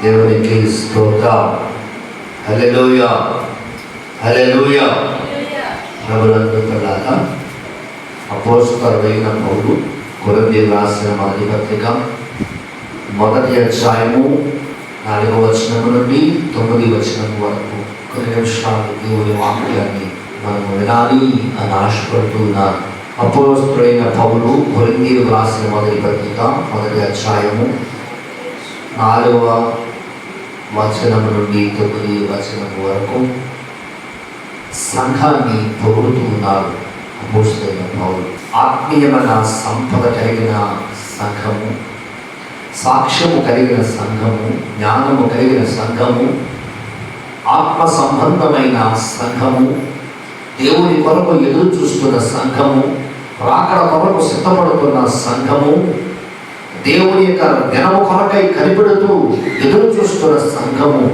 దేవునికి స్తోత్రం. హల్లెలూయా, హల్లెలూయా. ప్రభునందు పిల్లలారా, అపోస్తలుడైన పౌలు కొరింథీయులకు రాసిన మొదటి పత్రిక 1వ అధ్యాయము 4వ వచనం నుండి 9వ వచనం వరకు కొన్ని నిమిషాలు దేవుని వాక్యాన్ని మనము వినాలి అని ఆశపడుతున్నాను. అపోస్తలుడైన పౌలు కొరింథీయులకు రాసిన మొదటి పత్రిక 1వ అధ్యాయము 4వ వచనం నుండి 9వ వచనం వరకు సంఘాన్ని పొగుడుతూ ఉన్నారు. అపోస్తలుడైన పౌలు ఆత్మీయమైన సంపద కలిగిన సంఘము, సాక్ష్యము కలిగిన సంఘము, జ్ఞానము కలిగిన సంఘము, ఆత్మ సంబంధమైన సంఘము, దేవుని కొరకు ఎదురు చూస్తున్న సంఘము, రాకడ కొరకు సిద్ధపడుతున్న సంఘము, దేవుని యొక్క దినము కొరకై కనిపెడుతూ ఎదురు చూస్తున్న సంఘము,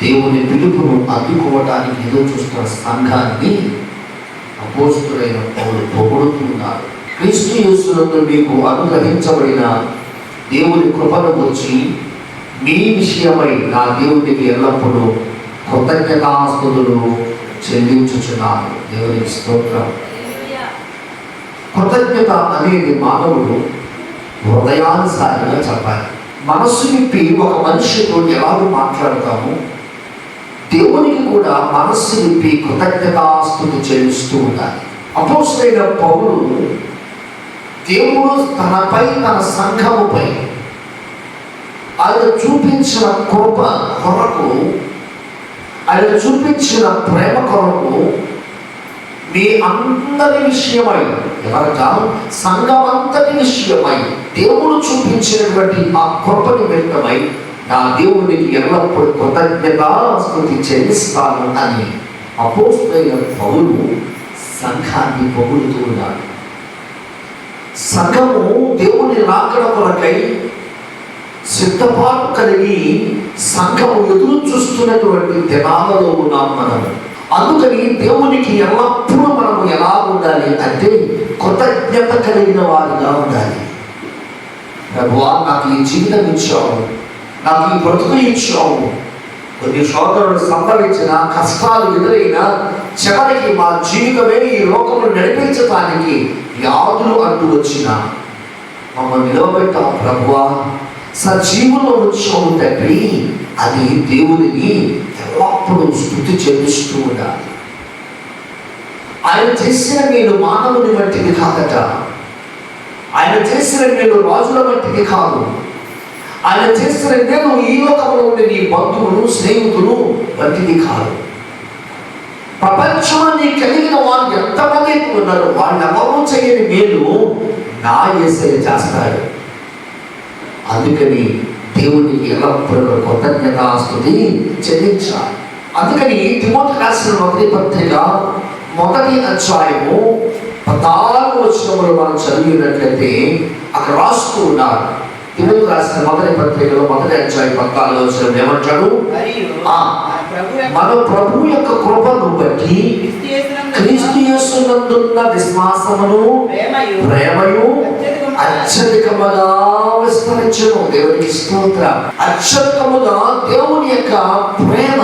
దేవుని పిలుపును అందుకోవడానికి ఎదురు చూస్తున్న సంఘాన్ని అపోస్తలుడైన పౌలు పొగుడుతున్నారు. క్రీస్తు యేసునందు మీకు అనుగ్రహించబడిన దేవుని కృపను గురించి మీ విషయమై నా దేవునికి ఎల్లప్పుడూ కృతజ్ఞతాస్తుతులు చెల్లించుచున్నాను. దేవునికి స్తోత్రం. కృతజ్ఞత అనేది మానవుడు హృదయానుసారంగా చెప్పాలి. మనస్సు విప్పి ఒక మనిషితో ఎలాగో మాట్లాడతాము, దేవునికి కూడా మనస్సు విప్పి కృతజ్ఞతాస్తుతి చెల్లిస్తూ ఉండాలి. అపోస్తలుడైన పౌలు దేవుడు తనపై, తన సంఘముపై ఆయన చూపించిన కృప కొరకు, ఆయన చూపించిన ప్రేమ కొరకు మీ అందరి విషయమై, ఎవరగా సంఘమంతటి విషయమై దేవుడు చూపించినటువంటి ఆ కృప నిమిత్తమై నా దేవునికి ఎల్లప్పుడూ కృతజ్ఞతాస్తుతి చెల్లిస్తాను అని అపోస్తలుడైన పౌలు సంఘాన్ని పొగుడుతూ ఉన్నాడు. సంఘము దేవుని రాకడ కొరకై సిద్ధపాటు కలిగి సంఘము ఎదురు చూస్తున్నటువంటి దినాలలో ఉన్నాం మనం. అందుకని దేవునికి ఎల్లప్పుడూ మనము ఎలా ఉండాలి అంటే కృతజ్ఞత కలిగిన వారిగా ఉండాలి. ప్రభువా, నాకు ఈ జీవితం ఇచ్చావు, నాకు ఈ బ్రతుకు ఇచ్చావు. కొన్ని సోదరులు సంభవించిన కష్టాలు ఎదురైనా చివరికి మా జీవితమే ఈ లోకంలో నడిపించడానికి వ్యాధులు అంటూ వచ్చిన మమ్మల్ని నిలవబెట్టావు ప్రభువా, సజీవులో వచ్చావు తండ్రి. అది దేవుడిని ఎల్లప్పుడూ స్తుతి చెల్లిస్తూ ఉండాలి. ఆయన చేసిన మేలు మానవుని వంటిది కాదట. ఆయన చేసిన మేలు రాజుల వంటిది కాదు. ఆయన చేసిన మేలు ఈ లోకంలో ఉండే నీ బంధువులు, స్నేహితులు వంటిది కాదు. ప్రపంచాన్ని కలిగిన వారు ఎంతమంది ఉన్నారు, వాళ్ళెవరూ చేయని మేలు నా యేసయ్య చేస్తాడు. అందుకని దేవునికి ఎల్లప్పుడూ కృతజ్ఞతాస్తుతి చెల్లించాలి. అందుకని తిమోతికి రాసిన మొదటి పత్రిక 1వ అధ్యాయము 14వ వచనంలో మనం చదివినట్లయితే అక్కడ రాస్తూ ఉన్నారు. తిమోతికి రాసిన మొదటి పత్రికలో 1వ అధ్యాయం 14వ వచనం ఏమంటాడు? మన ప్రభు యొక్క కృపను బట్టి క్రీస్తు యేసునందున్న విశ్వాసమును, ప్రేమయు అత్యధికముగా విస్తరించును. దేవునికి స్తోత్రం. అత్యధికముగా దేవుని యొక్క ప్రేమ,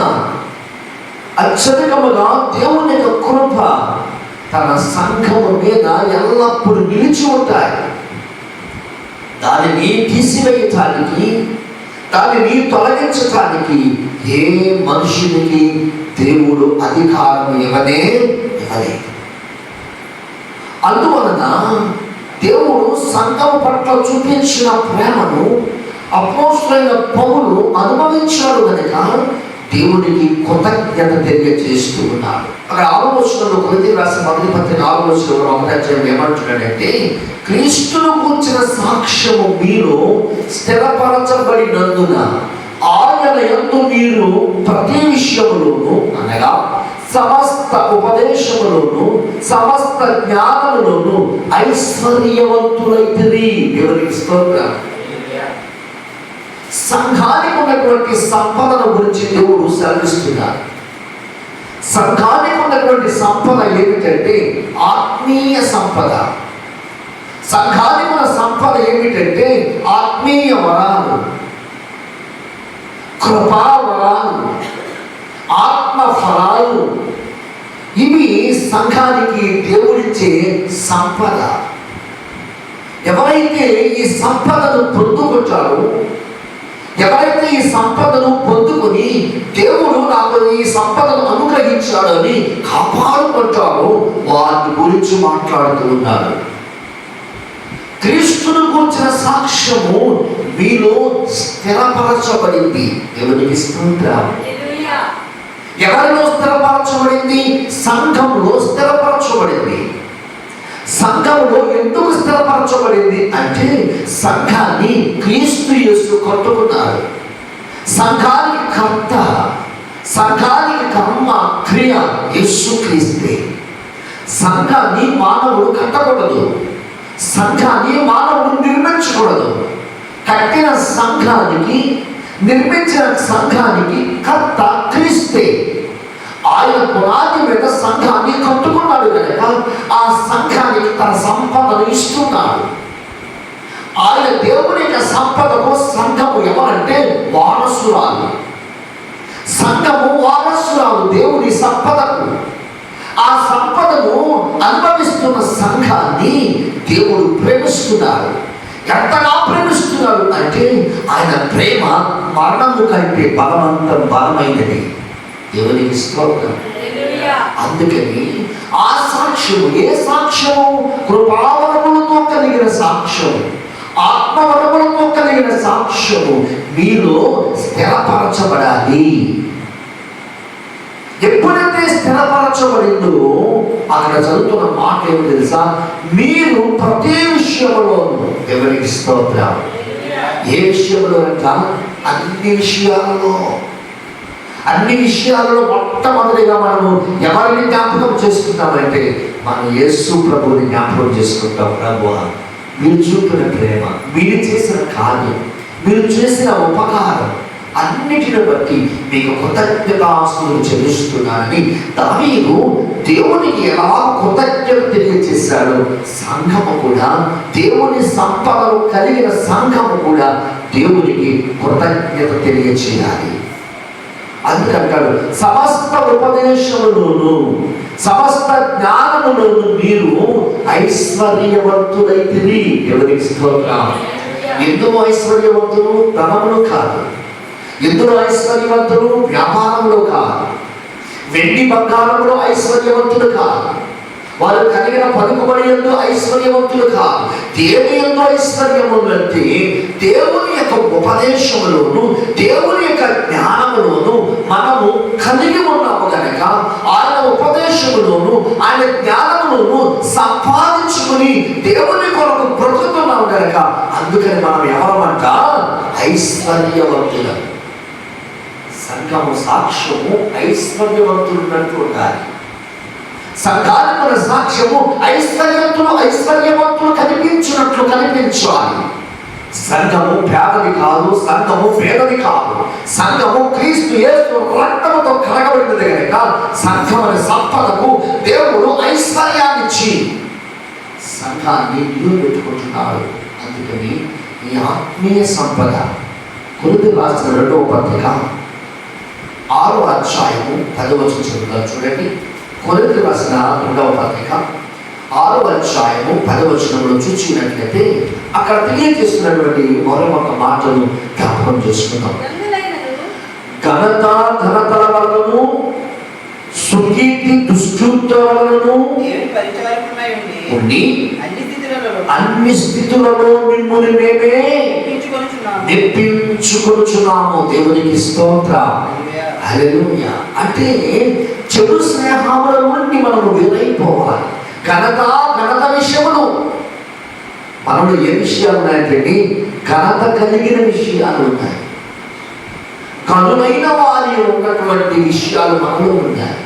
అత్యధికముగా దేవుని యొక్క కృప తన సంఘము మీద ఎల్లప్పుడూ నిలిచి ఉంటాయి. దానిని తీసివేయటానికి, దానిని తొలగించటానికి ఏ మనుషునికి దేవుడు అధికారం ఇవ్వలేదు. అందువలన దేవుడు సంఘము పట్ల చూపించిన ప్రేమను అపోస్తలుడైన పౌలు అనుభవించాడు కనుక దేవునికి కృతజ్ఞత తెలియజేస్తూ ఉన్నాడు. అక్కడ 6వ వచనంలో కొరింథీయులకు రాసిన మొదటి పత్రిక 6వ వచనంలో 1వ అధ్యాయం ఏమంటున్నాడంటే, క్రీస్తును గూర్చిన సాక్ష్యము మీలో స్థిరపరచబడినందున ఆయన యందు మీరు ప్రతి విషయములోను, అనగా సమస్త ఉపదేశములోను, సమస్త జ్ఞానములోను ఐశ్వర్యవంతులైతిరి. దేవునికి స్తోత్రం. సంఘానికి ఉన్నటువంటి సంపదను గురించి దేవుడు సెలవిస్తున్నారు. సంఘానికి ఉన్నటువంటి సంపద ఏమిటంటే ఆత్మీయ సంపద. సంఘానికి ఉన్న సంపద ఏమిటంటే ఆత్మీయ వరాలు. కృపావరాలు, ఆత్మ ఫలాలు, ఇవి సంఘానికి దేవుడిచ్చే సంపద. ఎవరైతే ఈ సంపదను పొందుకుంటారో, ఎవరైతే ఈ సంపదను పొందుకొని దేవుడు నాకు ఈ సంపదను అనుగ్రహించాడని కాపాడుకుంటారో వారి గురించి మాట్లాడుతూ ఉన్నారు. క్రీస్తును గురించిన సాక్ష్యము మీలో స్థిరపరచబడింది. ఎవరికి స్తోత్రం. ఎవరిలో స్థిరపరచబడింది? సంఘంలో స్థిరపరచబడింది. సంఘంలో ఎందుకు స్థిరపరచబడింది అంటే సంఘాన్ని క్రీస్తు యేసు కట్టుకున్నారు. సంఘానికి కర్త, సంఘానికి కర్మ క్రియ యేసు క్రీస్తే. సంఘాన్ని మానవుడు కట్టకూడదు, సంఘాన్ని మానవుడు నిర్మించకూడదు. కట్టిన సంఘానికి, నిర్మించిన సంఘానికి కర్త క్రీస్తే. ఆయన పునాది మీద సంఘాన్ని కట్టుకున్నాడు కనుక ఆ సంఘానికి తన సంపదను ఇస్తున్నాడు. ఆయన దేవుని యొక్క సంపదకు సంఘము ఎవరంటే వారసురాలు. సంఘము వారసురాలు దేవుని సంపదకు. ఆ సంపదను అనుభవిస్తున్న సంఘాన్ని దేవుడు ప్రేమిస్తున్నాడు. ఎంతగా ప్రేమిస్తున్నాడు అంటే ఆయన ప్రేమ మరణము కంటే బలమైనది. దేవునికి స్తోత్రం. అందుకని ఆ సాక్ష్యము, ఏ సాక్ష్యము? కృపావరములతో కలిగిన సాక్ష్యము, ఆత్మవరములతో కలిగిన సాక్ష్యము మీలో స్థిరపరచబడాలి. ఎప్పుడైతే స్థిరపరచబడిందో అక్కడ చదువుతున్న మాట ఏమి తెలుసా? మీరు ప్రతి విషయంలోనూ, ఎవరికి స్తోత్రం. ఏ విషయంలో అంట? అన్ని విషయాలలో. అన్ని విషయాలలో మొట్టమొదటిగా మనము ఎవరిని జ్ఞాపకం చేసుకుంటామంటే మనం యేసు ప్రభువుని జ్ఞాపకం చేసుకుంటాం. ప్రభువా, మీరు చూపిన ప్రేమ, మీరు చేసిన కార్యం, మీరు చేసిన ఉపకారం అన్నిటిని బట్టి మీకు కృతజ్ఞతాస్తులు చెల్లిస్తున్నానని దావీదు దేవునికి ఎలా కృతజ్ఞత తెలియజేశాడో సంఘము కూడా, దేవుని సంపదను కలిగిన సంఘము కూడా దేవునికి కృతజ్ఞత తెలియజేయాలి. అందుకంటాడు సమస్త ఉపదేశములోను, సమస్త జ్ఞానములోను మీరు ఐశ్వర్యవంతులైతిరి. ఎవరికి స్తోత్రం. ఎందుకు ఐశ్వర్యవంతులు? ధనములు కాదు. ఎందులో ఐశ్వర్యవంతులు? వ్యాపారంలో కాదు, వెండి బంగారంలో ఐశ్వర్యవంతులు కాదు, వారు కలిగిన పలుకుబడి యందు ఐశ్వర్యవంతులు కాదు. దేవుని యందు ఐశ్వర్యములంటే దేవుని యొక్క ఉపదేశములోను, దేవుని యొక్క జ్ఞానములోను మనము కలిగి ఉన్నాము కనుక ఆయన ఉపదేశములోను, ఆయన జ్ఞానములోను సంపాదించుకుని దేవుని కొరకు బ్రతుకుతున్నాము కనుక అందుకని మనం ఎవరమంట? ఐశ్వర్యవంతులం. సంఘము సాక్ష్యము ఐశ్వర్యవంతులున్నట్టు ఉండాలి. సంఘానికి సాక్ష్యము ఐశ్వర్యవంతులు కనిపించినట్లు కనిపించాలి. సంఘము పేదది కాదు, సంఘము పేదది కాదు. సంఘము క్రీస్తు యేసు రక్తముతో కలగబడినది కనుక సంఘమని సంపదకు దేవుడు ఐశ్వర్యాన్నిచ్చి సంఘాన్ని నిలబెట్టుకుంటున్నాడు. అందుకని ఈ ఆత్మీయ సంపద కొరింథీయులకు రాసిన 2వ పత్రిక 6వ అధ్యాయము 10వ వచనం చదువుతారు చూడండి. కొరింథీయులకు రాసిన 2వ పత్రిక 6వ అధ్యాయము 10వ వచనంలో చూసినట్లయితే అక్కడ తెలియజేస్తున్నటువంటి మరొక మాటను జ్ఞాపకం చేసుకుందాం. ఘనతల వలనను సుకీర్తి దుష్కృత్యాలను ఉండి అన్ని స్థితులలో మిమ్మల్ని మేమే నెప్పించుకొనుచున్నాము. దేవునికి స్తోత్రం. హల్లెలూయా. అంటే చెడు స్నేహాల నుండి మనము వేరైపోవాలి. ఘనత విషయములు మనలో ఏ విషయాలు ఉన్నాయంటే ఘనత కలిగిన విషయాలు ఉన్నాయి. కనులైన వారి ఉన్నటువంటి విషయాలు మనలో ఉన్నాయి.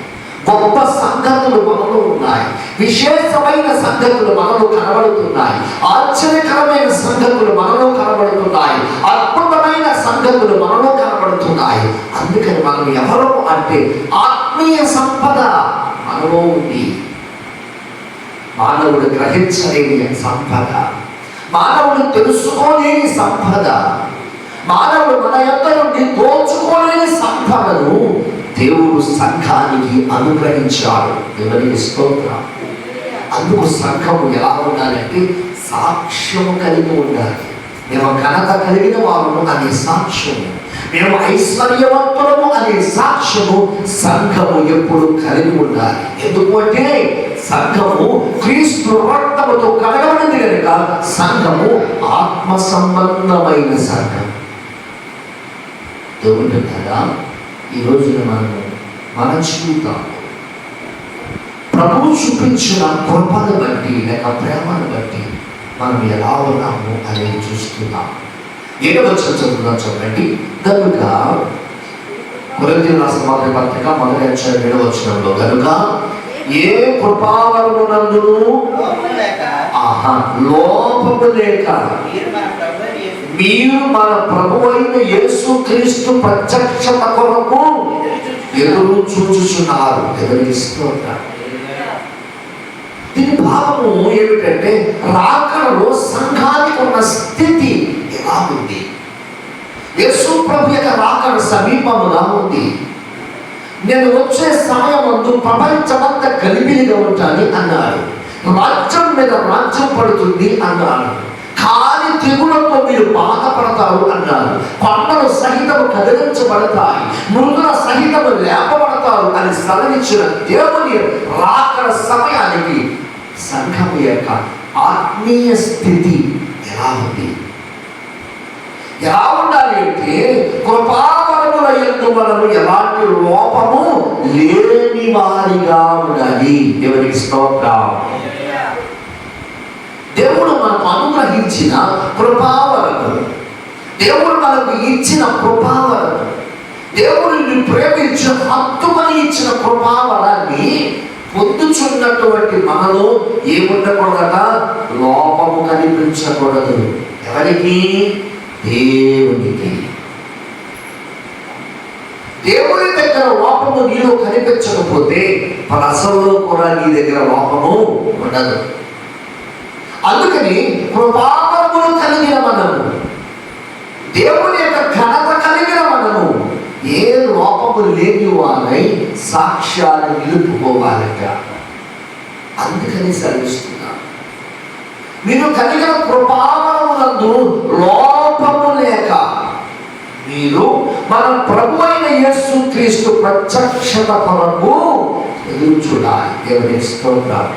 గొప్ప సంగతులు మనలో ఉన్నాయి. విశేషమైన సంగతులు మనలో కనబడుతున్నాయి. ఆశ్చర్యకరమైన సంగతులు మనలో కనబడుతున్నాయి. అద్భుతమైన సంగతులు మనలో కనబడుతున్నాయి. అందుకని మనం ఎవరు అంటే ఆత్మీయ సంపద మనలో ఉంది. మానవుడు గ్రహించలేని సంపద, మానవుడు తెలుసుకోలేని సంపద, మానవుడు మన యొక్క నుండి దోచుకోలేని సంపదను దేవుడు సంఘానికి అనుగ్రహించాడు. దేవునికి స్తోత్రం. అందుకు సంఘము ఎలా ఉండాలంటే సాక్ష్యము కలిగి ఉండాలి. మేము ఘనత కలిగిన వారు అనే సాక్ష్యము, మేము ఐశ్వర్యవంతులము అనే సాక్ష్యము సంఘము ఎప్పుడు కలిగి ఉండాలి. ఎందుకంటే సంఘము క్రీస్తు రక్తముతో కడగబడింది కనుక సంఘము ఆత్మ సంబంధమైన సంఘం. దేవుడు కదా ఈ రోజున మన జీవితం ప్రభువు చూపించిన కృపను బట్టి లేక ప్రేమను బట్టి మనం ఎలా ఉన్నాము అనేది చూస్తున్నాం. 7వ వచనం చదువుదాం, చూడండి. కనుక కొరింథీయులకు రాసిన మొదటి పత్రిక 1వ అధ్యాయం 7వ వచనంలో, కనుక ఏ కృపావరమునందును లోపము లేక మీరు మన ప్రభువైన యేసుక్రీస్తు ప్రత్యక్షత కొరకు ఎదురు చూచుచున్నారు. ఎవరికి స్తోత్రం. దీని భావము ఏమిటంటే రాకడలో సంఘానికి ఉన్న స్థితి ఎలా ఉంది? యేసు ప్రభు యొక్క రాకడ సమీపముగా ఉంది. నేను వచ్చే సమయమందు ప్రపంచమంతా గలిబిలిగా ఉంటాను అన్నాడు. రాజ్యం మీద రాజ్యం పడుతుంది అన్నాడు. కాలి తెగులతో మీరు బాధపడతారు అన్నారు. కొండలు సహితము కదిలించబడతాయి, మృదుల సహితము లేపబడతారు అని సెలవిచ్చిన దేవుని రాకడ సమయానికి సంఘం యొక్క ఆత్మీయ స్థితి ఎలా ఉంది? ఎలా ఉండాలి అంటే కృపావరముల యందు మనము ఎలాంటి లోపము లేని వారిగా ఉండాలి. దేవునికి స్తోత్రం. దేవుడు మనకు అనుగ్రహించిన కృపావరము, దేవుడు మనకు ఇచ్చిన కృపావరము, దేవుడిని ప్రేమించి హత్తుకొని ఇచ్చిన కృపావరాన్ని పొందుచున్నటువంటి మనలో ఏముండకూడదట? లోపము కనిపించకూడదు. ఎవరికి? దేవునికి. దేవుని దగ్గర లోపము నీలో కనిపించకపోతే అసలు కూడా నీ దగ్గర లోపము ఉండదు. అందుకని కృపావరములు కలిగిన మనము, దేవుని యొక్క ఘనత కలిగిన మనము ఏ లోపము లేని వారై సాక్ష్యాన్ని నిలుపుకోవాలట. అందుకని సెలవిస్తున్నా, మీరు కలిగిన కృపావరములందు లోపము లేక మీరు మన ప్రభు అయిన యేసుక్రీస్తు ప్రత్యక్షత కొరకు ఎదురు చూడాలి. దేవుని స్తోత్రం.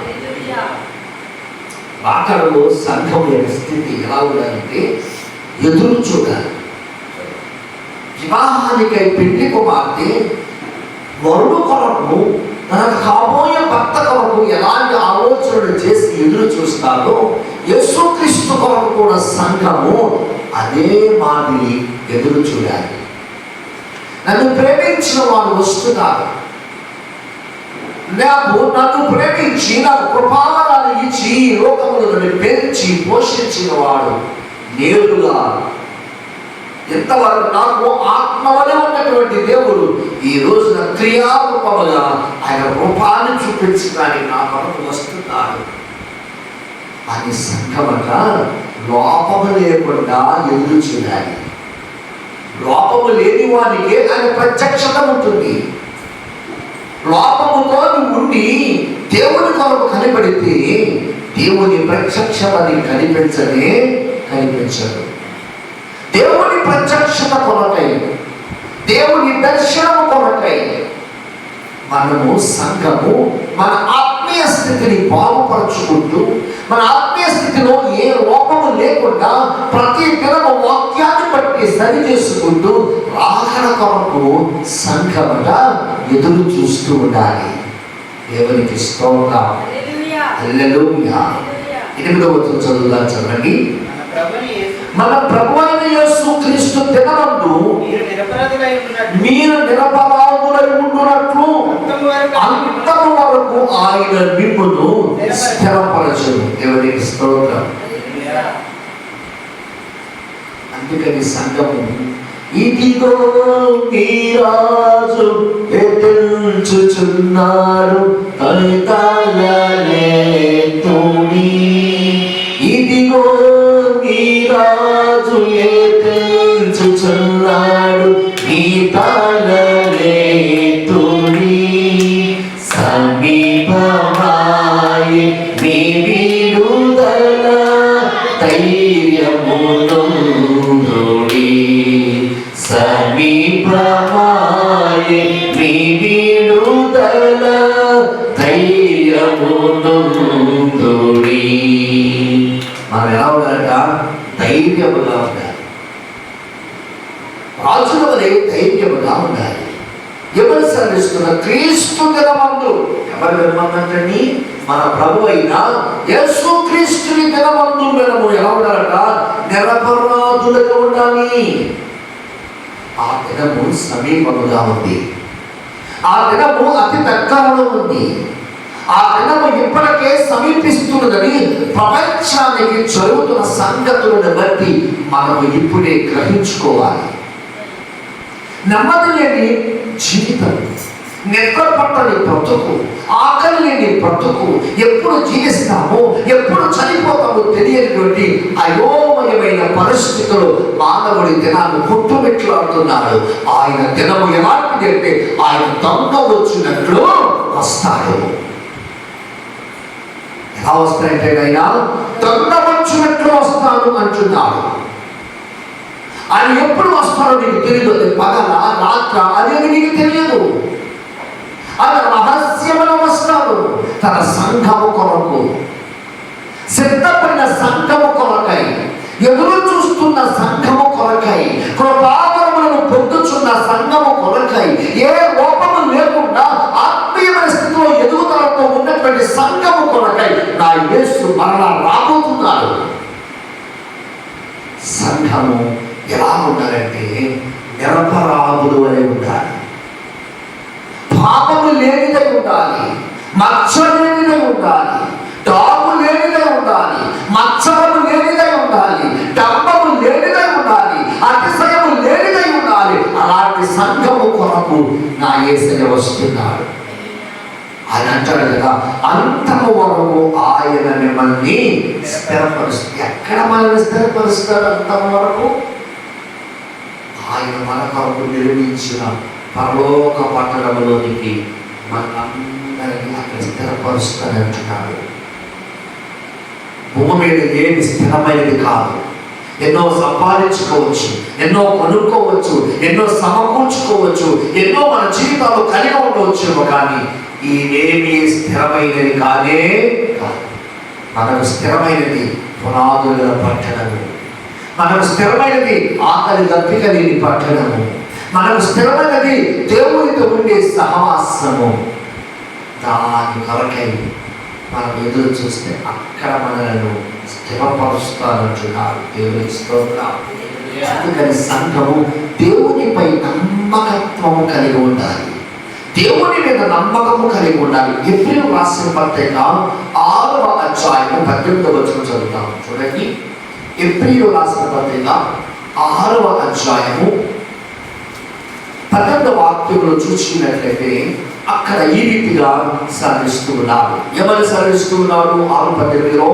రాకడలో సంఘం యొక్క స్థితి ఎలా ఉండాలంటే ఎదురు చూడాలి. వివాహానికై పెళ్లి కుమార్తె వరుడు కొరకు, తనకు కాబోయే భర్త కొరకు ఎలాంటి ఆలోచనలు చేసి ఎదురు చూస్తారో యేసుక్రీస్తు కొరకు కూడా సంఘము అదే మాదిరి ఎదురు చూడాలి. నన్ను ప్రేమించిన వారు వస్తున్నారు, నన్ను ప్రేమించి నాకు కృపావరాలు ఇచ్చి ఈ లోకములు నన్ను పెంచి పోషించిన వాడు నేరుగా ఎంతవరకు నాకు ఆత్మవలే ఉన్నటువంటి దేవుడు ఈ రోజున క్రియారూపముగా ఆయన రూపాన్ని చూపించడానికి నా కొరకు వస్తున్నాడు అని సంఘమట లోపము లేకుండా ఎదురు చూడాలి. లోపము లేని వానికి ఆయన ప్రత్యక్షత ఉంటుంది. లోపముతో ఉండి దేవుని కొరకు కనిపడితే దేవుని ప్రత్యక్షతని కనిపించదు. దేవుని ప్రత్యక్షత కొరకై, దేవుని దర్శనము కొరకై మనము సంఘము మన ఆత్మీయ స్థితిని బాగుపరుచుకుంటూ, మన ఆత్మీయ స్థితిలో ఏ లోపము లేకుండా ప్రతి దినము వాక్యాన్ని బట్టి సరి చేసుకుంటూ రాకడ కొరకు సంఘమట ఎదురు చూస్తూ ఉండాలి. దేవునికి స్తోత్రం. హల్లెలూయా. 8వ వచనం చదువుదాం, చదవండి. మన ప్రభు అయిన యేసుక్రీస్తు దినమందు మీరు నిరపరాధులై ఉండునట్లు అంతము వరకు ఆయన మిమ్మును స్థిరపరచును. దేవునికి స్తోత్రం. అందుకని సంఘము ఇదిగో మీ రాజు ఎదుర్చుచున్నాడు తొలితాలనే తోడి, ఇదిగో మీ రాజు ఎదుర్చుచున్నాడు విడుదల ధైర్యమునుడి సమీపమాయే మీ విడుదల ధైర్యమునుడి. మనం ఎలా ఉండాలట? ధైర్యముగా ఉండాలి. రాజుల వలె ధైర్యముగా ఉండాలి. ఎవరు సర్విస్తున్న? క్రీస్తు దినమందు. ఎవరు దినమందండి? మన ప్రభు అయిన యేసు క్రీస్తుని దినమందు మనము ఎలా ఉండాలట? నిరపరాధులుగా ఉండాలి. ఆ దినము సమీపముగా ఉంది. ఆ దినము అతి దగ్గరలో ఉంది. ఆ దినము ఇప్పటికే సమీపిస్తున్నదని ప్రపంచానికి జరుగుతున్న సంగతులను బట్టి మనము ఇప్పుడే గ్రహించుకోవాలి. నెమ్మది లేని జీవితం, నిద్ర పట్టని బ్రతుకు, ఆకలి లేని బ్రతుకు, ఎప్పుడు జీవిస్తామో ఎప్పుడు చనిపోతామో తెలియనిటువంటి అయోమయమైన పరిస్థితులు మానవుడి దినాన్ని కొట్టుమిట్లాడుతున్నాడు. ఆయన దినము ఎలాంటిది అంటే ఆయన దొంగ వచ్చినట్లు వస్తాడు. ఎలా వస్తాయంటే ఆయన దొంగ వచ్చినట్లు వస్తాడు అంటున్నాడు. ఆయన ఎప్పుడు వస్తాడో నీకు తెలియదు. పగల రాత్ర అనేది నీకు తెలియదు. ఆయన రహస్యములో వస్తాడు. తన సంఘము కొరకు, సిద్ధపడిన సంఘము కొరకై, ఎదురు చూస్తున్న సంఘము కొరకై, కృపావరములను పొందుచున్న సంఘము కొరకై, ఏ లోపము లేకుండా ఆత్మీయమైన స్థితిలో ఎదుగుదలతో ఉన్నటువంటి సంఘము కొరకై నా యేసు మరలా రాబోతున్నాడు. సంఘము ఎలా ఉండాలంటే నిరపరాధులు వలె ఉండాలి. పాపము లేనిదై ఉండాలి. మచ్చ లేనిదై ఉండాలి. డాము లేనిదై ఉండాలి. మచ్చరము లేనిదై ఉండాలి. డంబము లేనిదై ఉండాలి. అతిశయము లేనిదై ఉండాలి. అలాంటి సంఘము కొరకు నా యేసయ్య వస్తున్నాడు. ఆయన అంటాడు కదా, అంతము వరకు ఆయన మిమ్మల్ని స్థిరపరుస్తాడు. ఎక్కడ మనల్ని స్థిరపరుస్తాడు? అంతము వరకు ఆయన మన కొరకు నిర్మించిన పరలోక పట్టణంలోనికి మనందరినీ అక్కడ స్థిరపరుస్తాడంటున్నాడు. భూమి మీద ఏది స్థిరమైనది కాదు. ఎన్నో సంపాదించుకోవచ్చు, ఎన్నో కొనుక్కోవచ్చు, ఎన్నో సమకూర్చుకోవచ్చు, ఎన్నో మన జీవితాలు కలిగి ఉండవచ్చు. కానీ ఇవేమీ స్థిరమైనది కాదే కాదు. మనకు స్థిరమైనది పునాదుల పట్టణము. మనకు స్థిరమైనది ఆకలి దప్పిక లేని పట్టణము. మనకు స్థిరమైనది దేవునితో ఉండే సహవాసము. దాని కొరకై మనం ఎదురు చూస్తే అక్కడ మనలను స్థిరపరుస్తానంటున్నాడు. దేవునికి స్తోత్రం. అందుకని సంఘము దేవునిపై నమ్మకత్వము కలిగి ఉండాలి. దేవుని మీద నమ్మకము కలిగి ఉండాలి. ఎబ్రీయులకు రాసిన పత్రిక 6వ అధ్యాయము 18వ వచనం చదువుతాం. చూడండి, ఎబ్రీయులకు రాసిన పత్రిక 6వ అధ్యాయము 18వ వాక్యంలో చూసినట్లయితే అక్కడ ఈ రీతిగా సాధిస్తూ ఉన్నారు. ఎవరు సాధిస్తూ ఉన్నారు? 6:18లో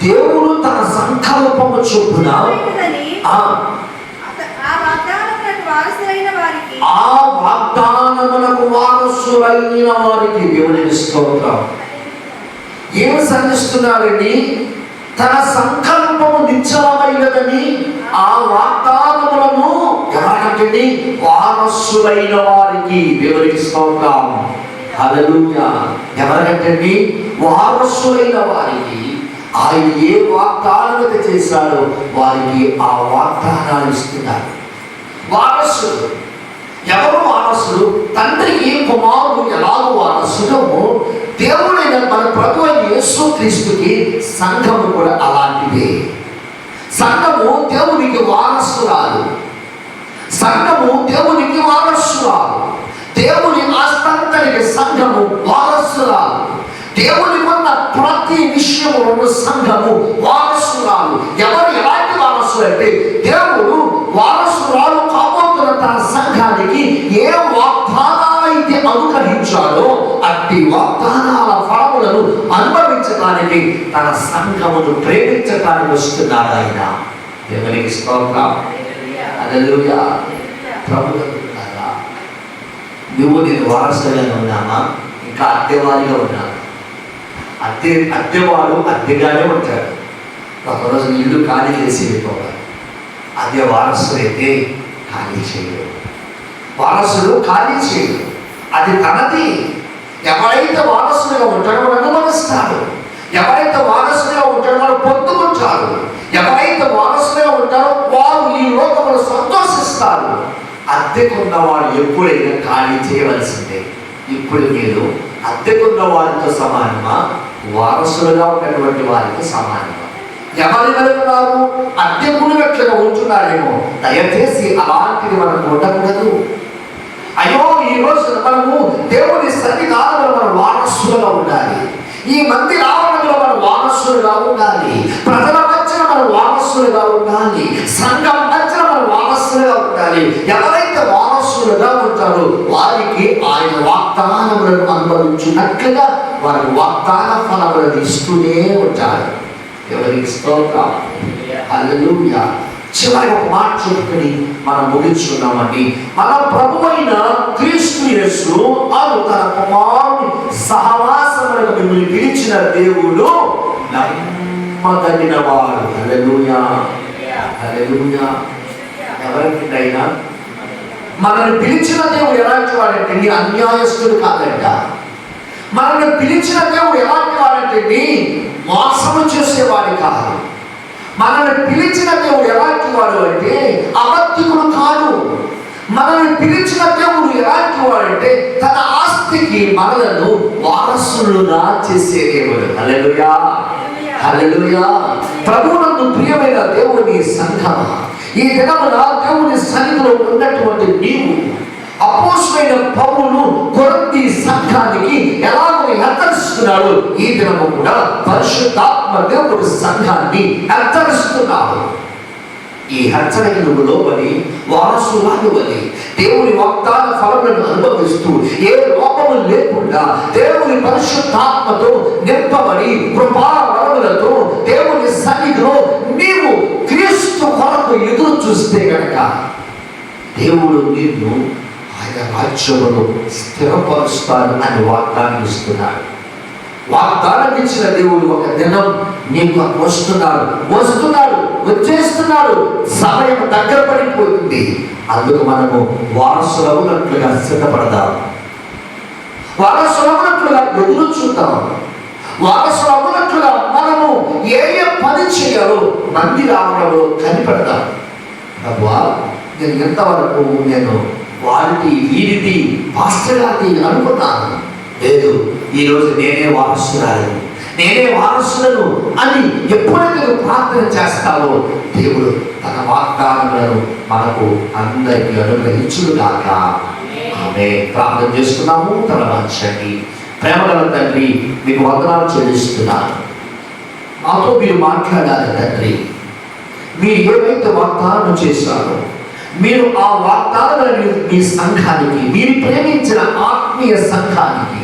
దేవుడు తన సంకల్పము చొప్పున ఆ వాగ్దానములకు వారసులైన వారికి దేవునికి స్తోత్రం. ఏమి సాధిస్తున్నారండి? తన సంకల్పము నిశ్చలమైనదని ఆ వాగ్దానములను ఎవరికంటే వారసులైన వారికి దేవునికి స్తోత్రం. హల్లెలూయా. ఎవరికంటే వారసులైన వారికి ఆయన ఏ వాగ్దానత చేశాడో వారికి ఆ వాగ్దానాలు ఇస్తున్నారు. వారసులు ఎవరు? వారసులు తండ్రికి కుమారుడు ఎలాగో వారసుడో దేవుడైన మన ప్రభు అయిన యేసు క్రీస్తుకి సంఘము కూడా అలాంటిదే. సంఘము దేవునికి వారసురాలు. సంఘము దేవునికి వారసురాలు. దేవుని ఆస్తంతరికి సంఘము వారసురాలు. దేవుని ఉన్న ప్రతి విషయంలో సంఘము వారసురాలు. ఎవరు ఎలాంటి వారసులు అంటే దేవుడు వారసురాలు కాబోతున్న తన సంఘానికి ఏ వాగ్దానాలైతే అనుగ్రహించాడో అట్టి వాగ్దానాల ఫలములను అనుభవించడానికి తన సంఘమును ప్రేమించడానికి వస్తున్నాడు ఆయన. దేవునికి స్తోత్రం. హల్లెలూయా. ప్రభువులారా, నువ్వు నేను వారసులుగానే ఉన్నామా, ఇంకా అద్దెవారిగా ఉన్నాను? అద్దెవాడు అద్దెగానే ఉంటాడు. ఒకరోజు ఇల్లు ఖాళీ చేసి వెళ్ళిపోవాలి. అదే వారసులైతే ఖాళీ చేయడు. వారసుడు ఖాళీ చేయడు, అది తనది. ఎవరైతే వారసులుగా ఉంటాడో వాడు అనుభవిస్తాడు. ఎవరైతే వారసులుగా ఉంటాడో వాడు పొందుకుంటారు. ఎవరైతే వారసులుగా ఉంటారో వారు ఈ లోకంలో సంతోషిస్తారు. అద్దెకున్న వాడు ఎప్పుడైనా ఖాళీ చేయవలసిందే. ఇప్పుడు మీరు అద్దెకున్న వారితో సమానమా, వారసులుగా ఉన్నటువంటి వారితో సమానమా? ఎవరి వెళ్తున్నారు? అద్దెకున్నట్లుగా ఉంటున్నారేమో. దయచేసి అలాంటిది మనం ఉండకూడదు. అయ్యో, ఈ రోజు మనము దేవుని సన్నిధానంలో మనం వారసులుగా ఉండాలి. ఈ మందిర ఆవరణలో మనం వారసులుగా ఉండాలి. ప్రజల మధ్యన మనం వారసులుగా ఉండాలి. సంఘం మధ్యన మనం వారసులుగా ఉండాలి. ఎవరైతే వారసులుగా ఉంటారో వారికి ఆయన వాగ్దానములను అనుభవించినట్లుగా వారి వాగ్దాన ఫలములను ఇస్తూనే ఉంటారు. ఎవరికి స్తోత్రం, హల్లెలూయా. చివరి ఒక మాట చెప్పుకొని మనం ముగించుకున్నామండి. మన ప్రభువైన క్రీస్తు యేసు తన కుమారుని సహవాసములకు మిమ్మల్ని పిలిచిన దేవుడు నమ్మదగిన వాడు. హల్లెలూయా, హల్లెలూయా. ఎవరికైనా మనల్ని పిలిచిన దేవుడు ఎలాంటి వాడంటే నీ అన్యాయస్తుడు కాదంట. మనల్ని పిలిచిన దేవుడు ఎలాంటి వాడంటే మోసము చేసేవాడు కాదు. మనల్ని పిలిచిన దేవుడు ఎలాంటి వాడు అంటే అబద్ధికుడు కాదు. మనల్ని పిలిచిన దేవుడు ఎలాంటి వాడంటే తన ఆస్తికి మనలను వారసులుగా చేసే దేవుడు. హల్లెలూయా, హల్లెలూయా. ప్రభువునందు ప్రియమైన దేవుని సంఘమా, ఈ దినమున దేవుని సన్నిధిలో ఉన్నటువంటి నీవు అపోస్తలుడైన పౌలు కొరింథీ సంఘానికి ఎలాగో హెచ్చరిస్తున్నాడు, ఈ దినము కూడా పరిశుద్ధాత్మ దేవుడు సంఘాన్ని హెచ్చరిస్తున్నాడు. ఈ హెచ్చరిక నువ్వు లోబడి వారసులాగువని దేవుని వాగ్దాన ఫలములను అనుభవిస్తూ ఏ లోపము లేకుండా దేవుని పరిశుద్ధాత్మతో నింపబడి కృపా వరములతో దేవుని సన్నిధిలో నీవు క్రీస్తు కొరకు ఎదురు చూస్తే గనక దేవుడు నిన్ను ఆయన రాజ్యములో స్థిరపరుస్తాడు అని వాగ్దానం ఇస్తున్నాడు. వాగ్దానం ఇచ్చిన దేవుడు ఒక దినం నీకు వస్తున్నాడు, వచ్చేస్తున్నాడు. సమయం దగ్గర పడిపోతుంది. అందుకు మనము వారసులవునట్లుగా సిద్ధపడదాం. వారసులవునట్లుగా ఎదురు చూద్దాం. వారసులవునట్లుగా మనము ఏ పని చేయాలో మందిరాలలో కనిపెడదాం. ప్రభువా, నేను ఎంతవరకు నేను వారిది వీరిది పాస్టర్ గారిది అనుకున్నాను. లేదు, ఈరోజు నేనే వారసులను అని ఎప్పుడైతే ప్రార్థన చేస్తావో దేవుడు తన వాగ్దానాలను మనకు అందరికీ అనుగ్రహించుగాక. ఆమె ప్రార్థన చేస్తున్నాము. తన వంచండి. ప్రేమగల తండ్రి, మీకు వందనాలు చెల్లిస్తున్నాను. మాతో మీరు మాట్లాడాలి తండ్రి. మీరు ఏవైతే వాగ్దానం చేశారో మీరు ఆ వాగ్దానాలను మీ సంఘానికి, మీరు ప్రేమించిన ఆత్మీయ సంఘానికి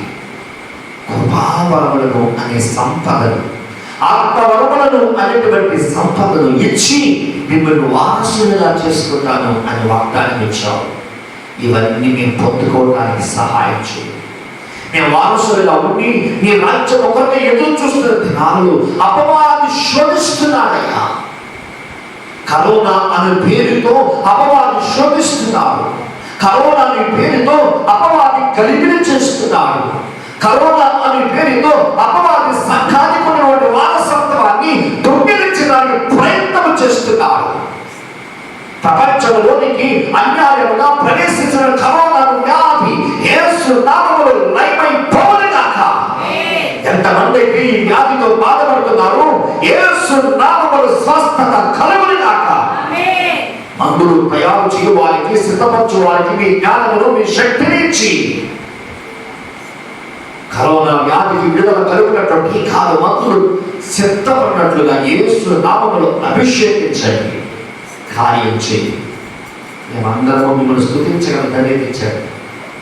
కృపావరములను అనే సంపదను, ఆత్మవరములను అనేటువంటి సంపదను ఇచ్చి మిమ్మల్ని వారసులుగా చేసుకుంటాను అని వాగ్దానం ఇచ్చావు. ఇవన్నీ మేము పొందుకోవడానికి సహాయం చేయండి. మేము వారసులుగా ఉండి నీ రాజ్యం ఒకరిని ఎదురు చూస్తున్న దినాలు అపవాది శోధిస్తున్నాడయ్యా. కరోనా అనే పేరుతో అపవాది శోధిస్తున్నాడు. కరోనా అనే పేరుతో అపవాది గలిబిలి చేస్తున్నాడు. కరోనా అనే పేరుతో అపవాది సంఘానికి ఉన్నటువంటి వారసత్వాన్ని దొంగిలించడానికి ప్రయత్నం చేస్తున్నాడు. ప్రపంచంలోనికి అన్యాయముగా ప్రవేశించిన కరోనా వ్యాధి యేసు నామములో లయమైపోవుగాక. ఎంతమంది అయితే ఈ వ్యాధితో బాధపడుతున్నారు, యేసు నామములో స్వస్థత కలుగునుగాక. మందులు తయారు చేయు వారికి, సిద్ధపరచు వారికి మీ జ్ఞానమును, మీ శక్తిని ఇచ్చి కరోనా వ్యాధికి విడుదల కలుగునటువంటి కాదు మందులు సిద్ధపడినట్లుగా యేసు నామములో అభిషేకించండి, కార్యం చేయండి. మేమందరము మిమ్మల్ని స్తుతించగల ధైర్యించండి.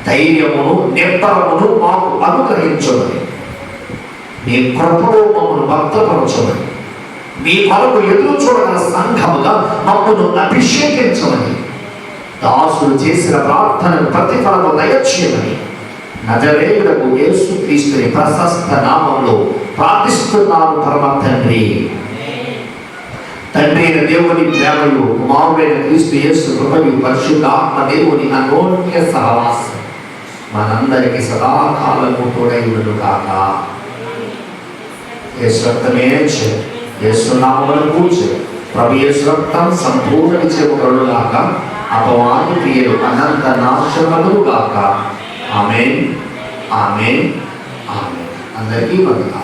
ధైర్యమును, నిబ్బరమును మాకు అనుగ్రహించమని, మీ కృపలో మమ్మల్ని భద్రపరచమని, మీ కొరకు ఎదురు చూడగల సంఘముగా మమ్మల్ని అభిషేకించమని దాసులు చేసిన ప్రార్థనకు ప్రతిఫలము దయచేయమని నజరేయుడకు యేసుక్రీస్తుని ప్రశస్త నామంలో ప్రార్థిస్తున్నాను పరమ తండ్రి. తండ్రి అయిన దేవుని ప్రేమయు, కుమారుడైన క్రీస్తు యేసు కృపయు, పరిశుద్ధాత్మ దేవుని అన్యోన్య సహవాసం మనందరికి సదాకాలము తోడైయును కాక. యేసు రక్తమే యేసు నామమును కూర్చు ప్రభు యేసు రక్తం సంపూర్ణ విజయములు గాక. అపవాది క్రియలు అనంత నాశనములు గాక. ఆమేన్, ఆమేన్, ఆమేన్. అందరికీ వందనాలు.